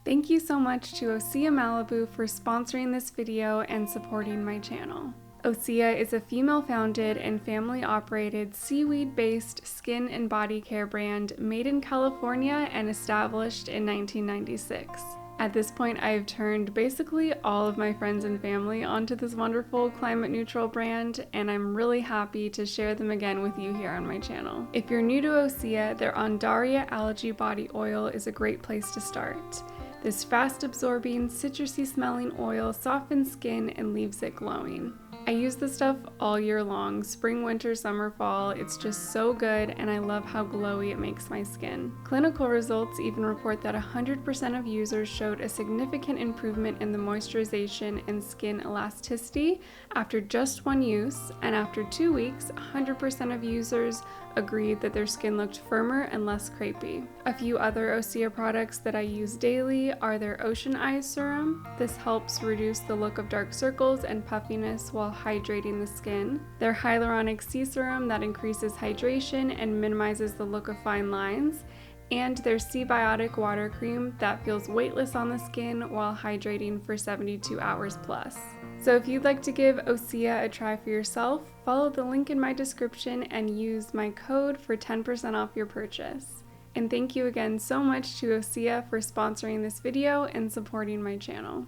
Thank you so much to Osea Malibu for sponsoring this video and supporting my channel. Osea is a female-founded and family-operated seaweed-based skin and body care brand made in California and established in 1996. At this point, I've turned basically all of my friends and family onto this wonderful climate-neutral brand, and I'm really happy to share them again with you here on my channel. If you're new to Osea, their Undaria Algae Body Oil is a great place to start. This fast-absorbing, citrusy-smelling oil softens skin and leaves it glowing. I use this stuff all year long, spring, winter, summer, fall. It's just so good, and I love how glowy it makes my skin. Clinical results even report that 100% of users showed a significant improvement in the moisturization and skin elasticity after just one use, and after 2 weeks, 100% of users agreed that their skin looked firmer and less crepey. A few other Osea products that I use daily are their Ocean Eyes Serum. This helps reduce the look of dark circles and puffiness while hydrating the skin. Their Hyaluronic Sea Serum that increases hydration and minimizes the look of fine lines. And their Sea Biotic Water Cream that feels weightless on the skin while hydrating for 72 hours plus. So if you'd like to give Osea a try for yourself, follow the link in my description and use my code for 10% off your purchase. And thank you again so much to Osea for sponsoring this video and supporting my channel.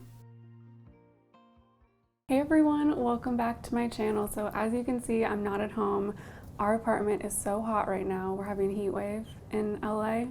Hey everyone, welcome back to my channel. So as you can see, I'm not at home. Our apartment is so hot right now. We're having a heat wave in LA.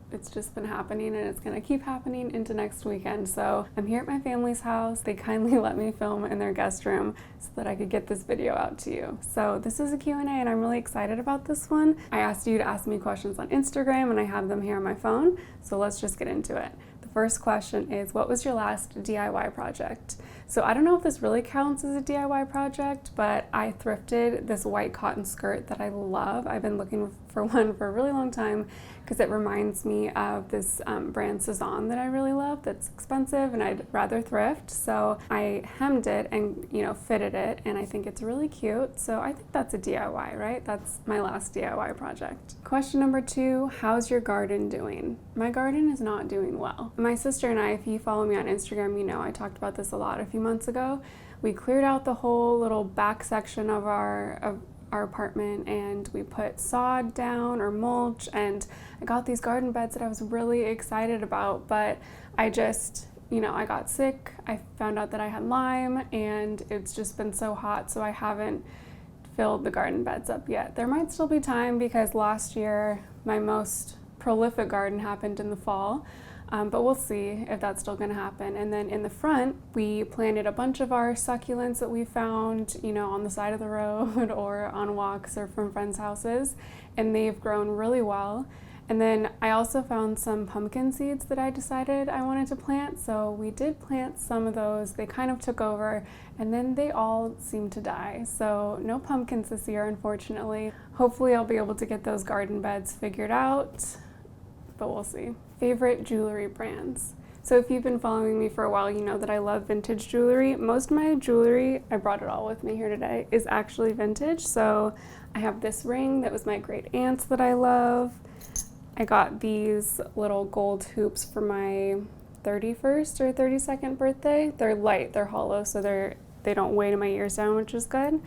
It's just been happening, and it's gonna keep happening into next weekend. So I'm here at my family's house. They kindly let me film in their guest room so that I could get this video out to you. So this is a Q&A, and I'm really excited about this one. I asked you to ask me questions on Instagram, and I have them here on my phone. So let's just get into it. The first question is, what was your last DIY project? So I don't know if this really counts as a DIY project, but I thrifted this white cotton skirt that I love. I've been looking for one for a really long time because it reminds me of this brand Cezanne that I really love that's expensive and I'd rather thrift. So I hemmed it and fitted it, and I think it's really cute. So I think that's a DIY, right? That's my last DIY project. Question number 2, how's your garden doing? My garden is not doing well. My sister and I, if you follow me on Instagram, you know I talked about this a lot a few months ago. We cleared out the whole little back section of our apartment, and we put sod down or mulch, and I got these garden beds that I was really excited about, but I just, I got sick. I found out that I had Lyme, and it's just been so hot, so I haven't filled the garden beds up yet. There might still be time because last year my most prolific garden happened in the fall. But we'll see if that's still going to happen. And then in the front, we planted a bunch of our succulents that we found, on the side of the road or on walks or from friends' houses, and they've grown really well. And then I also found some pumpkin seeds that I decided I wanted to plant, so we did plant some of those. They kind of took over, and then they all seemed to die. So no pumpkins this year, unfortunately. Hopefully I'll be able to get those garden beds figured out, but we'll see. Favorite jewelry brands. So if you've been following me for a while, you know that I love vintage jewelry. Most of my jewelry, I brought it all with me here today, is actually vintage. So I have this ring that was my great aunt's that I love. I got these little gold hoops for my 31st or 32nd birthday. They're light, they're hollow, so they don't weigh to my ears down, which is good.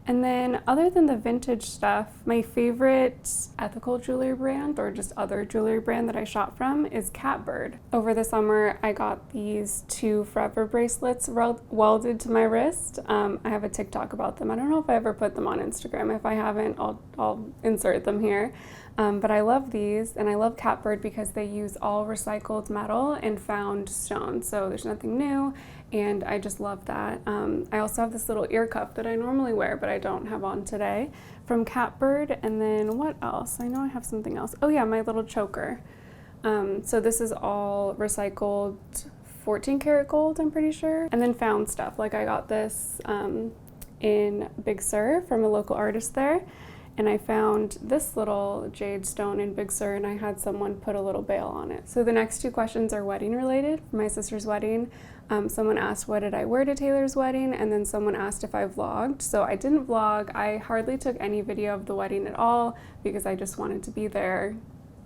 And then other than the vintage stuff, my favorite ethical jewelry brand, or just other jewelry brand that I shop from, is Catbird. Over the summer, I got these 2 forever bracelets welded to my wrist. I have a TikTok about them. I don't know if I ever put them on Instagram. If I haven't, I'll insert them here. But I love these, and I love Catbird because they use all recycled metal and found stones, so there's nothing new, and I just love that. I also have this little ear cuff that I normally wear, but I don't have on today, from Catbird. And then what else? I know I have something else. Oh yeah, my little choker. So this is all recycled 14 karat gold, I'm pretty sure. And then found stuff, like I got this in Big Sur from a local artist there. And I found this little jade stone in Big Sur, and I had someone put a little bail on it. So the next 2 questions are wedding related. For my sister's wedding, someone asked what did I wear to Taylor's wedding, and then someone asked if I vlogged. So I didn't vlog. I hardly took any video of the wedding at all because I just wanted to be there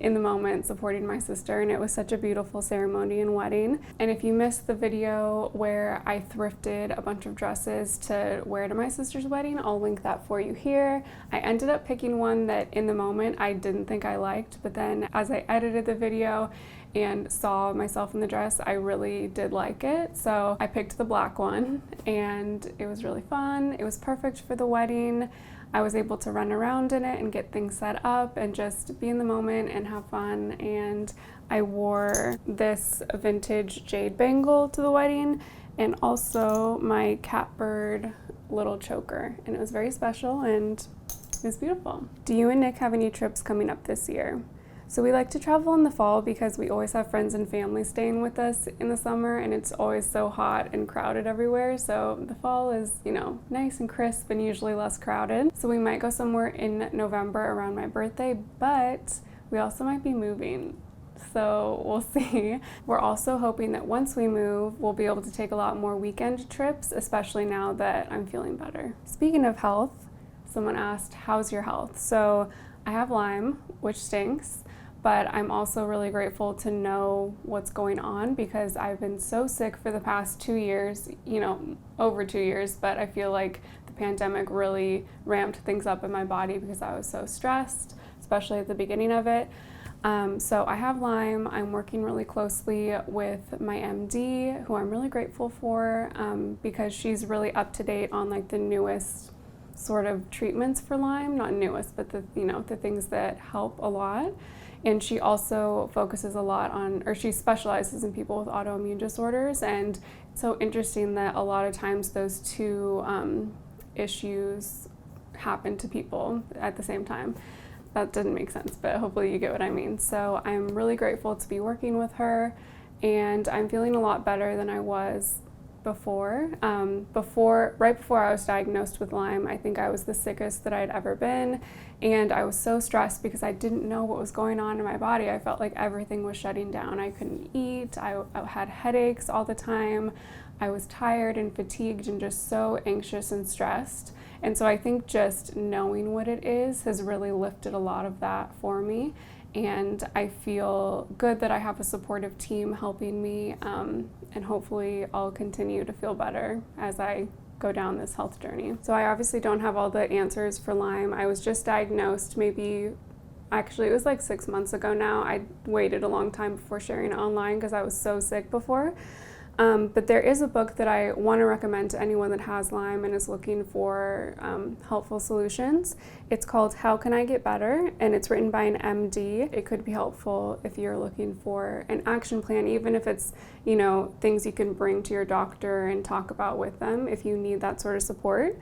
in the moment supporting my sister, and it was such a beautiful ceremony and wedding. And if you missed the video where I thrifted a bunch of dresses to wear to my sister's wedding, I'll link that for you here. I ended up picking one that in the moment I didn't think I liked, but then as I edited the video and saw myself in the dress, I really did like it. So I picked the black one, and it was really fun. It was perfect for the wedding. I was able to run around in it and get things set up and just be in the moment and have fun. And I wore this vintage jade bangle to the wedding and also my catbird little choker, and it was very special and it was beautiful. Do you and Nick have any trips coming up this year? So we like to travel in the fall because we always have friends and family staying with us in the summer, and it's always so hot and crowded everywhere. So the fall is, you know, nice and crisp and usually less crowded. So we might go somewhere in November around my birthday, but we also might be moving. So we'll see. We're also hoping that once we move, we'll be able to take a lot more weekend trips, especially now that I'm feeling better. Speaking of health, someone asked, how's your health? So I have Lyme, which stinks. But I'm also really grateful to know what's going on because I've been so sick for the past 2 years, you know, over 2 years, but I feel like the pandemic really ramped things up in my body because I was so stressed, especially at the beginning of it. So I have Lyme. I'm working really closely with my MD, who I'm really grateful for because she's really up to date on like the newest sort of treatments for Lyme, not newest, but the, you know, the things that help a lot. And she also focuses a lot on, or she specializes in people with autoimmune disorders. And it's so interesting that a lot of times those two issues happen to people at the same time. That didn't make sense, but hopefully you get what I mean. So I'm really grateful to be working with her, and I'm feeling a lot better than I was before. Right before I was diagnosed with Lyme, I think I was the sickest that I'd ever been, and I was so stressed because I didn't know what was going on in my body. I felt like everything was shutting down. I couldn't eat. I had headaches all the time. I was tired and fatigued and just so anxious and stressed. And so I think just knowing what it is has really lifted a lot of that for me. And I feel good that I have a supportive team helping me, and hopefully I'll continue to feel better as I go down this health journey. So I obviously don't have all the answers for Lyme. I was just diagnosed actually it was like 6 months ago now. I waited a long time before sharing it online because I was so sick before. But there is a book that I want to recommend to anyone that has Lyme and is looking for helpful solutions. It's called How Can I Get Better? And it's written by an MD. It could be helpful if you're looking for an action plan, even if it's, you know, things you can bring to your doctor and talk about with them if you need that sort of support.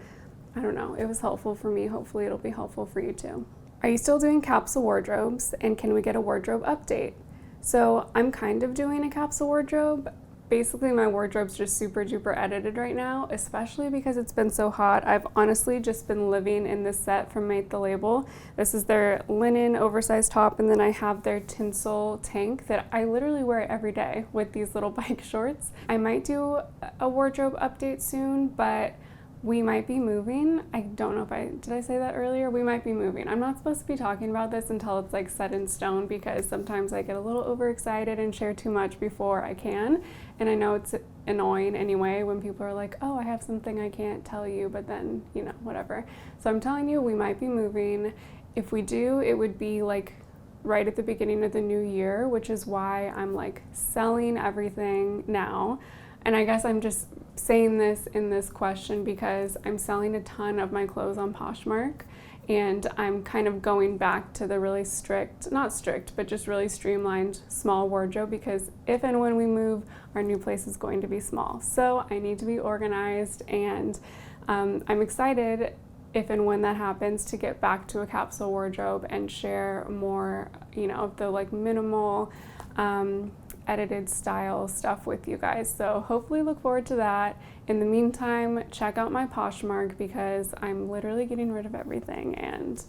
I don't know. It was helpful for me. Hopefully it'll be helpful for you too. Are you still doing capsule wardrobes? And can we get a wardrobe update? So I'm kind of doing a capsule wardrobe. Basically, my wardrobe's just super duper edited right now, especially because it's been so hot. I've honestly just been living in this set from Made the Label. This is their linen oversized top, and then I have their tinsel tank that I literally wear every day with these little bike shorts. I might do a wardrobe update soon, but we might be moving. I don't know if did I say that earlier? We might be moving. I'm not supposed to be talking about this until it's like set in stone because sometimes I get a little overexcited and share too much before I can. And I know it's annoying anyway when people are like, oh, I have something I can't tell you, but then, you know, whatever. So I'm telling you, we might be moving. If we do, it would be like right at the beginning of the new year, which is why I'm like selling everything now. And I guess I'm just saying this in this question because I'm selling a ton of my clothes on Poshmark, and I'm kind of going back to the really not strict, but just really streamlined small wardrobe because if and when we move, our new place is going to be small. So I need to be organized, and I'm excited if and when that happens to get back to a capsule wardrobe and share more, you know, of the like minimal, edited style stuff with you guys. So hopefully look forward to that. In the meantime, check out my Poshmark because I'm literally getting rid of everything and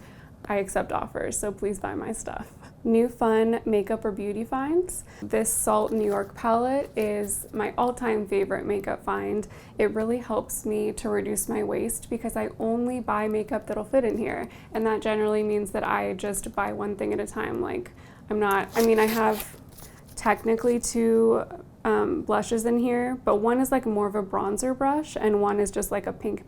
I accept offers, so please buy my stuff. New fun makeup or beauty finds. This Salt New York palette is my all-time favorite makeup find. It really helps me to reduce my waste because I only buy makeup that'll fit in here, and that generally means that I just buy one thing at a time. Like I mean, I have technically two blushes in here, but one is like more of a bronzer brush and one is just like a pink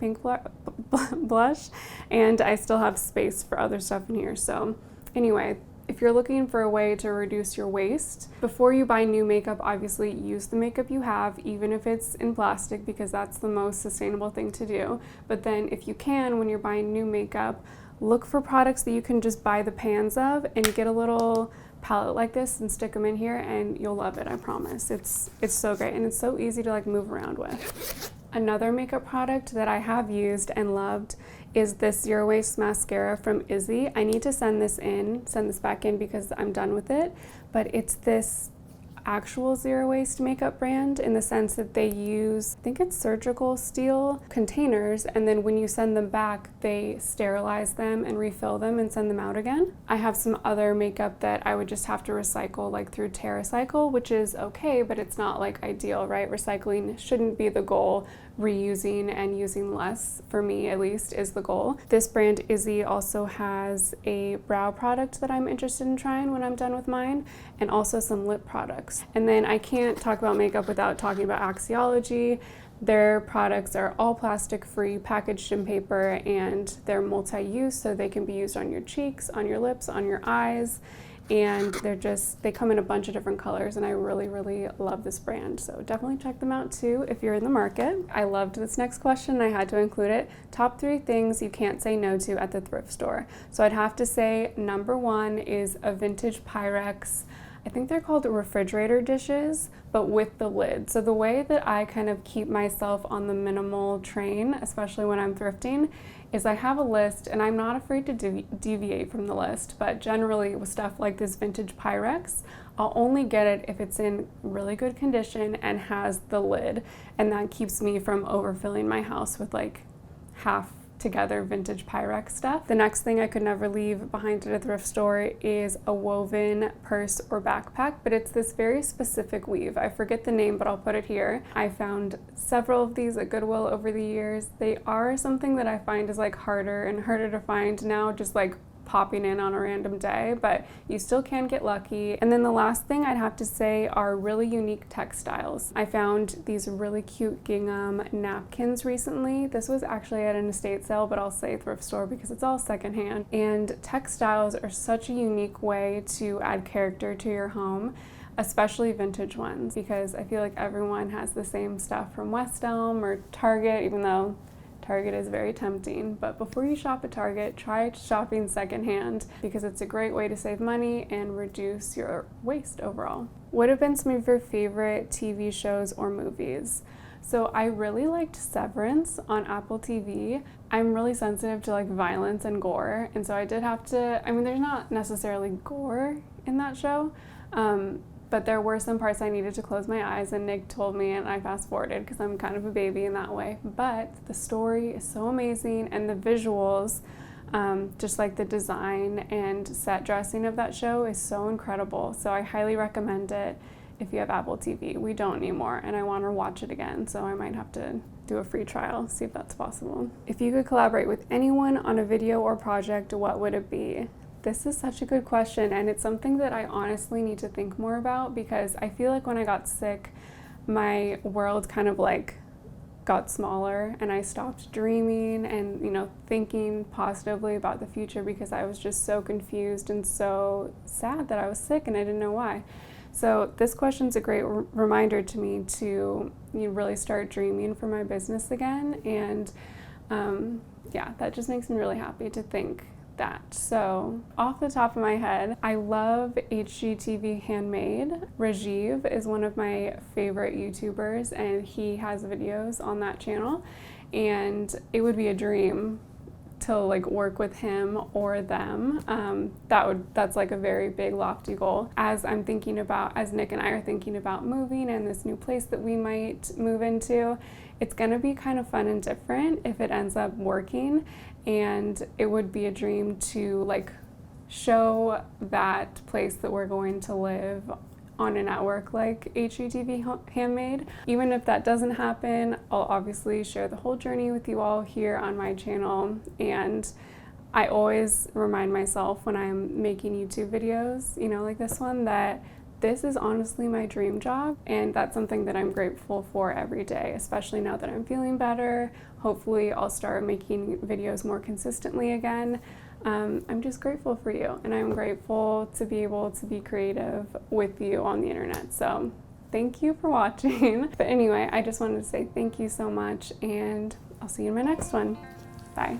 blush, and I still have space for other stuff in here. So anyway, if you're looking for a way to reduce your waste, before you buy new makeup, obviously use the makeup you have, even if it's in plastic, because that's the most sustainable thing to do. But then if you can, when you're buying new makeup, look for products that you can just buy the pans of and get a little palette like this and stick them in here, and you'll love it, I promise. It's so great, and it's so easy to like move around with. Another makeup product that I have used and loved is this Zero Waste mascara from Izzy. I need to send this back in because I'm done with it, but it's this actual zero waste makeup brand in the sense that they use, I think it's surgical steel containers, and then when you send them back, they sterilize them and refill them and send them out again. I have some other makeup that I would just have to recycle, like through TerraCycle, which is okay, but it's not like ideal, right? Recycling shouldn't be the goal. Reusing and using less, for me at least, is the goal. This brand Izzy also has a brow product that I'm interested in trying when I'm done with mine, and also some lip products. And then I can't talk about makeup without talking about Axiology. Their products are all plastic free, packaged in paper, and they're multi-use, so they can be used on your cheeks, on your lips, on your eyes, and they come in a bunch of different colors, and I really, really love this brand. So definitely check them out too if you're in the market. I loved this next question, I had to include it. Top 3 things you can't say no to at the thrift store. So I'd have to say number 1 is a vintage Pyrex. I think they're called refrigerator dishes, but with the lid. So the way that I kind of keep myself on the minimal train, especially when I'm thrifting, is I have a list, and I'm not afraid to deviate from the list, but generally with stuff like this vintage Pyrex, I'll only get it if it's in really good condition and has the lid, and that keeps me from overfilling my house with like half together vintage Pyrex stuff. The next thing I could never leave behind at a thrift store is a woven purse or backpack, but it's this very specific weave. I forget the name, but I'll put it here. I found several of these at Goodwill over the years. They are something that I find is like harder and harder to find now, just like popping in on a random day, but you still can get lucky. And then the last thing I'd have to say are really unique textiles. I found these really cute gingham napkins recently. This was actually at an estate sale, but I'll say thrift store because it's all secondhand. And textiles are such a unique way to add character to your home, especially vintage ones, because I feel like everyone has the same stuff from West Elm or Target, even though Target is very tempting. But before you shop at Target, try shopping secondhand because it's a great way to save money and reduce your waste overall. What have been some of your favorite TV shows or movies? So I really liked Severance on Apple TV. I'm really sensitive to like violence and gore, and so I did have to, I mean, there's not necessarily gore in that show, but there were some parts I needed to close my eyes, and Nick told me, and I fast forwarded because I'm kind of a baby in that way. But the story is so amazing, and the visuals, just like the design and set dressing of that show is so incredible. So I highly recommend it if you have Apple TV. We don't anymore, and I want to watch it again, so I might have to do a free trial, see if that's possible. If you could collaborate with anyone on a video or project, what would it be? This is such a good question, and it's something that I honestly need to think more about, because I feel like when I got sick, my world kind of like got smaller, and I stopped dreaming and, you know, thinking positively about the future because I was just so confused and so sad that I was sick and I didn't know why. So this question's a great reminder to me to really start dreaming for my business again, and yeah, that just makes me really happy to think that. So off the top of my head, I love HGTV Handmade. Rajiv is one of my favorite YouTubers, and he has videos on that channel, and it would be a dream to like work with him or them. That's like a very big lofty goal. As Nick and I are thinking about moving and this new place that we might move into, it's gonna be kind of fun and different if it ends up working, and it would be a dream to like show that place that we're going to live on a network like HGTV Handmade. Even if that doesn't happen, I'll obviously share the whole journey with you all here on my channel, and I always remind myself when I'm making YouTube videos, you know, like this one, that this is honestly my dream job, and that's something that I'm grateful for every day, especially now that I'm feeling better. Hopefully I'll start making videos more consistently again. I'm just grateful for you, and I'm grateful to be able to be creative with you on the internet. So thank you for watching. But anyway, I just wanted to say thank you so much, and I'll see you in my next one. Bye.